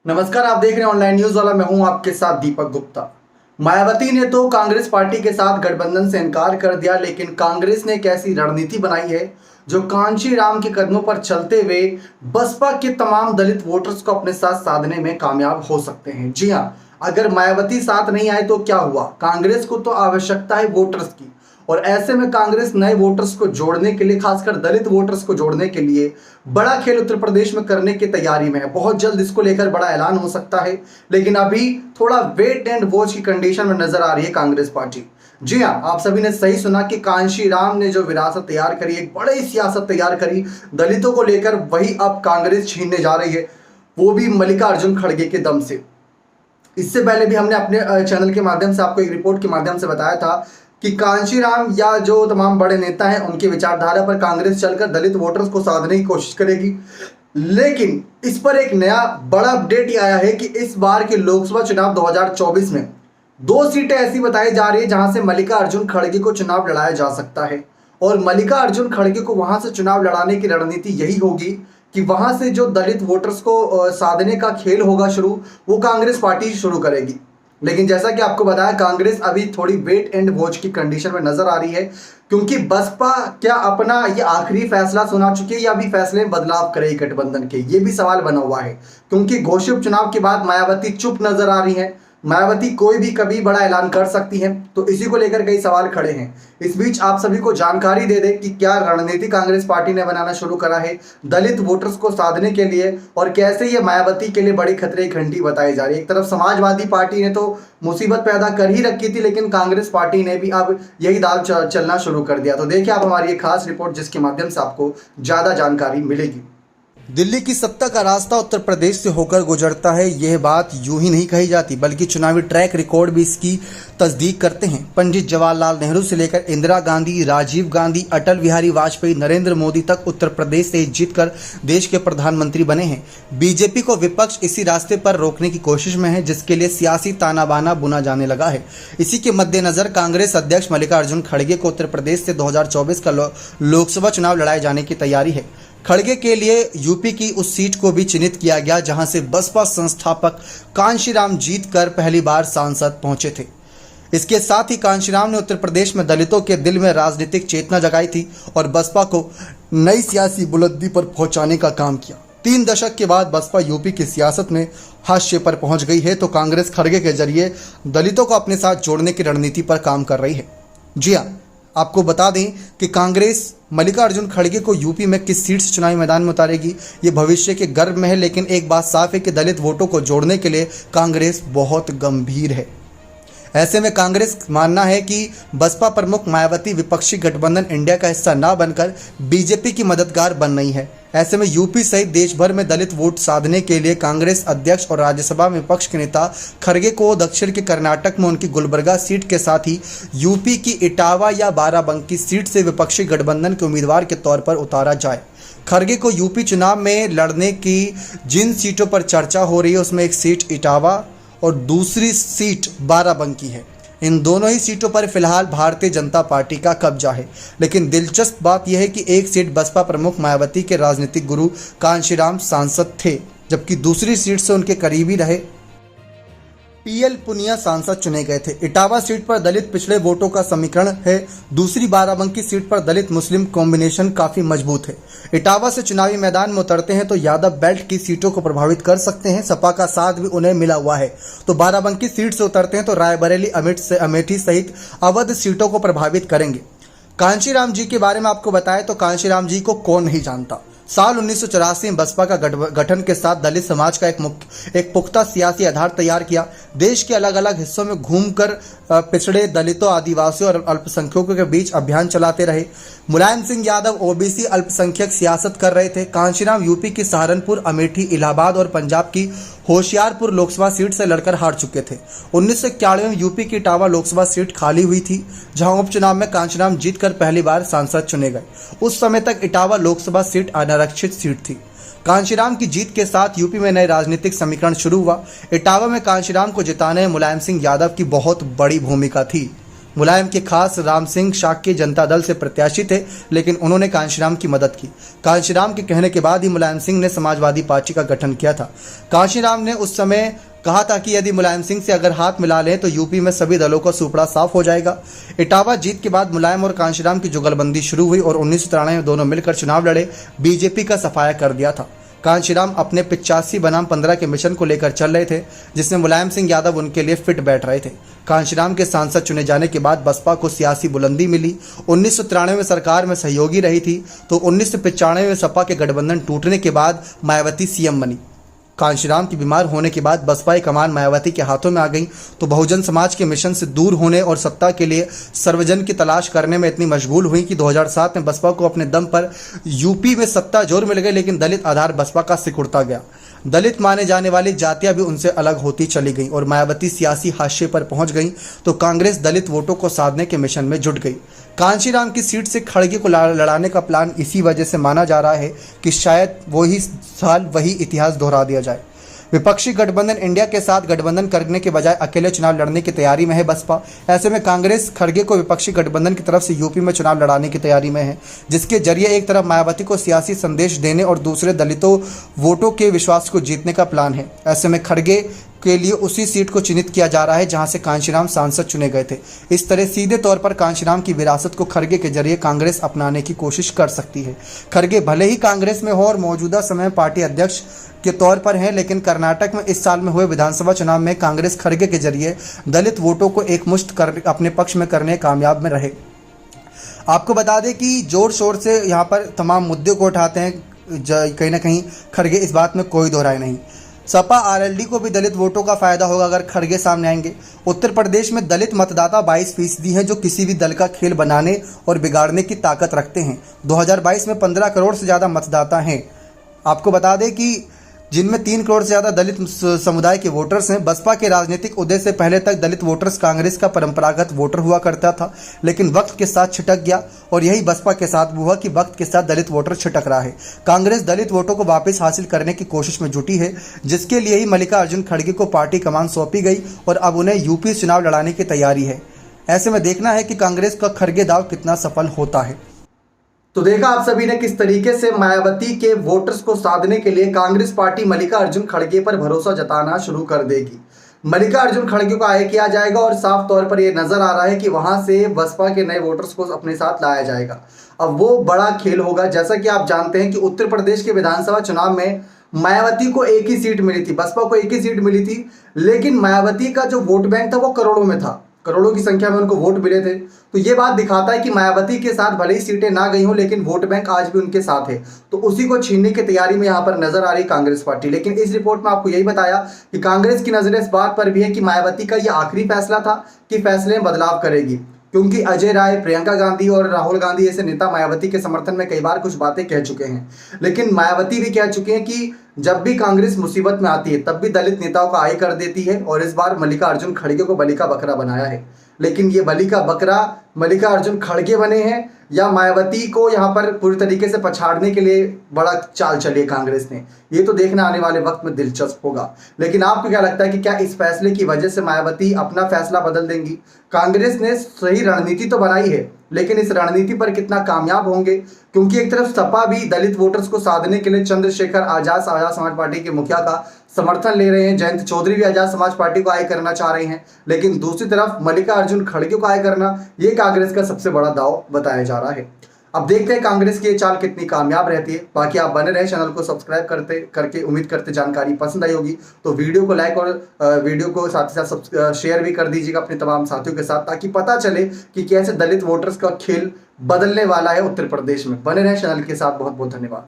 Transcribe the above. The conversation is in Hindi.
नमस्कार, आप देख रहे हैं ऑनलाइन न्यूज वाला। मैं हूं आपके साथ दीपक गुप्ता। मायावती ने तो कांग्रेस पार्टी के साथ गठबंधन से इनकार कर दिया, लेकिन कांग्रेस ने एक ऐसी रणनीति बनाई है जो कांशी राम के कदमों पर चलते हुए बसपा के तमाम दलित वोटर्स को अपने साथ साधने में कामयाब हो सकते हैं। जी हां, अगर मायावती साथ नहीं आए तो क्या हुआ? कांग्रेस को तो आवश्यकता है वोटर्स की, और ऐसे में कांग्रेस नए वोटर्स को जोड़ने के लिए, खासकर दलित वोटर्स को जोड़ने के लिए बड़ा खेल उत्तर प्रदेश में करने की तैयारी में है। बहुत जल्द इसको लेकर बड़ा ऐलान हो सकता है, लेकिन अभी थोड़ा वेट एंड वॉच की कंडीशन में नजर आ रही है कांग्रेस पार्टी। जी हाँ, आप सभी ने सही सुना कि कांशी राम ने जो विरासत तैयार करी, एक बड़ी सियासत तैयार करी दलितों को लेकर, वही अब कांग्रेस छीनने जा रही है, वो भी मल्लिकार्जुन खड़गे के दम से। इससे पहले भी हमने अपने चैनल के माध्यम से आपको एक रिपोर्ट के माध्यम से बताया था कि कांशी राम या जो तमाम बड़े नेता हैं उनकी विचारधारा पर कांग्रेस चलकर दलित वोटर्स को साधने की कोशिश करेगी। लेकिन इस पर एक नया बड़ा अपडेट ये आया है कि इस बार के लोकसभा चुनाव 2024 में 2 सीटें ऐसी बताई जा रही है जहां से मल्लिकार्जुन खड़गे को चुनाव लड़ाया जा सकता है। और मल्लिकार्जुन खड़गे को वहां से चुनाव लड़ाने की रणनीति यही होगी कि वहां से जो दलित वोटर्स को साधने का खेल होगा शुरू, वो कांग्रेस पार्टी शुरू करेगी। लेकिन जैसा कि आपको बताया, कांग्रेस अभी थोड़ी वेट एंड वॉच की कंडीशन में नजर आ रही है, क्योंकि बसपा क्या अपना ये आखिरी फैसला सुना चुकी है या अभी फैसले में बदलाव करेगी गठबंधन के? ये भी सवाल बना हुआ है, क्योंकि घोषित चुनाव के बाद मायावती चुप नजर आ रही है। मायावती कोई भी कभी बड़ा ऐलान कर सकती है, तो इसी को लेकर कई सवाल खड़े हैं। इस बीच आप सभी को जानकारी दे दें कि क्या रणनीति कांग्रेस पार्टी ने बनाना शुरू करा है दलित वोटर्स को साधने के लिए, और कैसे ये मायावती के लिए बड़ी खतरे की घंटी बताई जा रही है। एक तरफ समाजवादी पार्टी ने तो मुसीबत पैदा कर ही रखी थी, लेकिन कांग्रेस पार्टी ने भी अब यही दाल चलना शुरू कर दिया। तो देखिए आप हमारी एक खास रिपोर्ट, जिसके माध्यम से आपको ज्यादा जानकारी मिलेगी। दिल्ली की सत्ता का रास्ता उत्तर प्रदेश से होकर गुजरता है, यह बात यूं ही नहीं कही जाती, बल्कि चुनावी ट्रैक रिकॉर्ड भी इसकी तस्दीक करते हैं। पंडित जवाहरलाल नेहरू से लेकर इंदिरा गांधी, राजीव गांधी, अटल बिहारी वाजपेयी, नरेंद्र मोदी तक उत्तर प्रदेश से जीतकर देश के प्रधानमंत्री बने हैं। बीजेपी को विपक्ष इसी रास्ते पर रोकने की कोशिश में है, जिसके लिए सियासी ताना बाना बुना जाने लगा है। इसी के मद्देनजर कांग्रेस अध्यक्ष मल्लिकार्जुन खड़गे को उत्तर प्रदेश से 2024 का लोकसभा चुनाव लड़ाए जाने की तैयारी है। खड़गे के लिए यूपी की उस सीट को भी चिन्हित किया गया जहां से बसपा संस्थापक कांशीराम जीतकर पहली बार सांसद पहुंचे थे। इसके साथ ही कांशीराम ने उत्तर प्रदेश में दलितों के दिल में राजनीतिक चेतना जगाई थी और बसपा को नई सियासी बुलंदी पर पहुंचाने का काम किया। 3 दशक के बाद बसपा यूपी की सियासत में हाशिए पर पहुंच गई है, तो कांग्रेस खड़गे के जरिए दलितों को अपने साथ जोड़ने की रणनीति पर काम कर रही है। जी हाँ, आपको बता दें कि कांग्रेस मल्लिकार्जुन खड़गे को यूपी में किस सीट से चुनावी मैदान में उतारेगी, ये भविष्य के गर्भ में है। लेकिन एक बात साफ है कि दलित वोटों को जोड़ने के लिए कांग्रेस बहुत गंभीर है। ऐसे में कांग्रेस मानना है कि बसपा प्रमुख मायावती विपक्षी गठबंधन इंडिया का हिस्सा ना बनकर बीजेपी की मददगार बन रही है। ऐसे में यूपी सहित देश भर में दलित वोट साधने के लिए कांग्रेस अध्यक्ष और राज्यसभा में विपक्ष के नेता खड़गे को दक्षिण के कर्नाटक में उनकी गुलबर्गा सीट के साथ ही यूपी की इटावा या बाराबंकी सीट से विपक्षी गठबंधन के उम्मीदवार के तौर पर उतारा जाए। खड़गे को यूपी चुनाव में लड़ने की जिन सीटों पर चर्चा हो रही है, उसमें एक सीट इटावा और दूसरी सीट बाराबंकी है। इन दोनों ही सीटों पर फिलहाल भारतीय जनता पार्टी का कब्जा है। लेकिन दिलचस्प बात यह है कि एक सीट बसपा प्रमुख मायावती के राजनीतिक गुरु कांशीराम सांसद थे, जबकि दूसरी सीट से उनके करीबी रहे पीएल पुनिया सांसद चुने गए थे। इटावा सीट पर दलित पिछड़े वोटों का समीकरण है। दूसरी बाराबंकी सीट पर दलित मुस्लिम कॉम्बिनेशन काफी मजबूत है। इटावा से चुनावी मैदान में उतरते हैं तो यादव बेल्ट की सीटों को प्रभावित कर सकते हैं, सपा का साथ भी उन्हें मिला हुआ है। तो बाराबंकी सीट से उतरते हैं तो रायबरेली, अमेठी सहित अवध सीटों को प्रभावित करेंगे। कांशीराम जी के बारे में आपको बताएं तो कांशीराम जी को कौन नहीं जानता। साल 1984 में बसपा का गठन के साथ दलित समाज का एक पुख्ता सियासी आधार तैयार किया। देश के अलग अलग हिस्सों में घूमकर पिछड़े दलितों, आदिवासियों और अल्पसंख्यकों के बीच अभियान चलाते रहे। मुलायम सिंह यादव ओबीसी अल्पसंख्यक सियासत कर रहे थे। कांशीराम यूपी की सहारनपुर, अमेठी, इलाहाबाद और पंजाब की होशियारपुर लोकसभा सीट से लड़कर हार चुके थे। 1991 में यूपी की इटावा लोकसभा सीट खाली हुई थी, जहां उपचुनाव में कांशीराम जीतकर पहली बार सांसद चुने गए। उस समय तक इटावा लोकसभा सीट अनारक्षित सीट थी। कांशीराम की जीत के साथ यूपी में नए राजनीतिक समीकरण शुरू हुआ। इटावा में कांशीराम को जिताने में मुलायम सिंह यादव की बहुत बड़ी भूमिका थी। मुलायम के खास राम सिंह शाक्य जनता दल से प्रत्याशी थे, लेकिन उन्होंने कांशीराम की मदद की। कांशीराम के कहने के बाद ही मुलायम सिंह ने समाजवादी पार्टी का गठन किया था। कांशीराम ने उस समय कहा था कि यदि मुलायम सिंह से अगर हाथ मिला लें तो यूपी में सभी दलों का सुपड़ा साफ हो जाएगा। इटावा जीत के बाद मुलायम और कांशीराम की जुगलबंदी शुरू हुई और 1993 में दोनों मिलकर चुनाव लड़े, बीजेपी का सफाया कर दिया था। कांशीराम अपने 85 बनाम 15 के मिशन को लेकर चल रहे थे, जिसमें मुलायम सिंह यादव उनके लिए फिट बैठ रहे थे। कांशीराम के सांसद चुने जाने के बाद बसपा को सियासी बुलंदी मिली। 1993 में सरकार में सहयोगी रही थी, तो 1995 में सपा के गठबंधन टूटने के बाद मायावती सीएम बनी। कांशीराम की बीमार होने के बाद बसपा की कमान मायावती के हाथों में आ गई, तो बहुजन समाज के मिशन से दूर होने और सत्ता के लिए सर्वजन की तलाश करने में इतनी मशगूल हुई कि 2007 में बसपा को अपने दम पर यूपी में सत्ता जोर मिल गई, लेकिन दलित आधार बसपा का सिकुड़ता गया। दलित माने जाने वाली जातियां भी उनसे अलग होती चली गईं और मायावती सियासी हाशिए पर पहुंच गईं, तो कांग्रेस दलित वोटों को साधने के मिशन में जुट गई। कांशीराम की सीट से खड़गे को लड़ाने का प्लान इसी वजह से माना जा रहा है कि शायद वही साल वही इतिहास दोहरा दिया जाए। विपक्षी गठबंधन इंडिया के साथ गठबंधन करने के बजाय अकेले चुनाव लड़ने की तैयारी में है बसपा। ऐसे में कांग्रेस खड़गे को विपक्षी गठबंधन की तरफ से यूपी में चुनाव लड़ाने की तैयारी में है, जिसके जरिए एक तरफ मायावती को सियासी संदेश देने और दूसरे दलितों वोटों के विश्वास को जीतने का प्लान है। ऐसे में खड़गे के लिए उसी सीट को चिन्हित किया जा रहा है जहां से कांशीराम सांसद चुने गए थे। इस तरह सीधे तौर पर कांशीराम की विरासत को खड़गे के जरिए कांग्रेस अपनाने की कोशिश कर सकती है। खड़गे भले ही कांग्रेस में हो और मौजूदा समय पार्टी अध्यक्ष के तौर पर हैं, लेकिन कर्नाटक में इस साल में हुए विधानसभा चुनाव में कांग्रेस खड़गे के जरिए दलित वोटों को एकमुश्त कर अपने पक्ष में करने कामयाब में रहे। आपको बता दें कि जोर शोर से यहाँ पर तमाम मुद्दे को उठाते हैं, कहीं ना कहीं खड़गे, इस बात में कोई दो राय नहीं। सपा आरएलडी को भी दलित वोटों का फायदा होगा अगर खड़गे सामने आएंगे। उत्तर प्रदेश में दलित मतदाता 22% हैं, जो किसी भी दल का खेल बनाने और बिगाड़ने की ताकत रखते हैं। 2022 में 15 करोड़ से ज़्यादा मतदाता हैं। आपको बता दें कि जिनमें 3 करोड़ से ज़्यादा दलित समुदाय के वोटर्स हैं। बसपा के राजनीतिक उदय से पहले तक दलित वोटर्स कांग्रेस का परंपरागत वोटर हुआ करता था, लेकिन वक्त के साथ छिटक गया और यही बसपा के साथ भी हुआ कि वक्त के साथ दलित वोटर छिटक रहा है। कांग्रेस दलित वोटों को वापस हासिल करने की कोशिश में जुटी है, जिसके लिए ही मल्लिकार्जुन खड़गे को पार्टी कमान सौंपी गई और अब उन्हें यूपी चुनाव लड़ाने की तैयारी है। ऐसे में देखना है कि कांग्रेस का खड़गे दाव कितना सफल होता है। तो देखा आप सभी ने किस तरीके से मायावती के वोटर्स को साधने के लिए कांग्रेस पार्टी मल्लिकार्जुन खड़गे पर भरोसा जताना शुरू कर देगी। मल्लिकार्जुन खड़गे को आगे किया जाएगा और साफ तौर पर यह नजर आ रहा है कि वहां से बसपा के नए वोटर्स को अपने साथ लाया जाएगा। अब वो बड़ा खेल होगा। जैसा कि आप जानते हैं कि उत्तर प्रदेश के विधानसभा चुनाव में मायावती को एक ही सीट मिली थी, बसपा को एक ही सीट मिली थी, लेकिन मायावती का जो वोट बैंक था वो करोड़ों में था, करोड़ों की संख्या में उनको वोट मिले थे। तो ये बात दिखाता है कि मायावती के साथ भले ही सीटें ना गई हों, लेकिन वोट बैंक आज भी उनके साथ है। तो उसी को छीनने की तैयारी में यहाँ पर नजर आ रही कांग्रेस पार्टी। लेकिन इस रिपोर्ट में आपको यही बताया कि कांग्रेस की नजरें इस बात पर भी है कि मायावती का ये आखिरी फैसला था कि फैसले में बदलाव करेगी, क्योंकि अजय राय, प्रियंका गांधी और राहुल गांधी जैसे नेता मायावती के समर्थन में कई बार कुछ बातें कह चुके हैं। लेकिन मायावती भी कह चुके हैं कि जब भी कांग्रेस मुसीबत में आती है तब भी दलित नेताओं को आगे कर देती है, और इस बार मल्लिकार्जुन खड़गे को बलि का बकरा बनाया है। लेकिन ये बलि का बकरा मल्लिकार्जुन खड़गे बने हैं या मायावती को यहाँ पर पूरी तरीके से पछाड़ने के लिए बड़ा चाल चली है कांग्रेस ने, ये तो देखना आने वाले वक्त में दिलचस्प होगा। लेकिन आपको क्या लगता है कि क्या इस फैसले की वजह से मायावती अपना फैसला बदल देंगी? कांग्रेस ने सही रणनीति तो बनाई है, लेकिन इस रणनीति पर कितना कामयाब होंगे? क्योंकि एक तरफ सपा भी दलित वोटर्स को साधने के लिए चंद्रशेखर आजाद समाज पार्टी के मुखिया का समर्थन ले रहे हैं, जयंत चौधरी भी आजाद समाज पार्टी को आगे करना चाह रहे हैं, लेकिन दूसरी तरफ मल्लिकार्जुन खड़गे को आगे करना ये कांग्रेस का सबसे बड़ा दाव बताया जा रहा है। अब देखते हैं कांग्रेस की ये चाल कितनी कामयाब रहती है। बाकी आप बने रहे, चैनल को सब्सक्राइब करके उम्मीद करते जानकारी पसंद आई होगी तो वीडियो को लाइक और वीडियो को साथ ही साथ शेयर भी कर दीजिएगा अपने तमाम साथियों के साथ, ताकि पता चले कि कैसे दलित वोटर्स का खेल बदलने वाला है उत्तर प्रदेश में। बने रहे चैनल के साथ। बहुत बहुत धन्यवाद।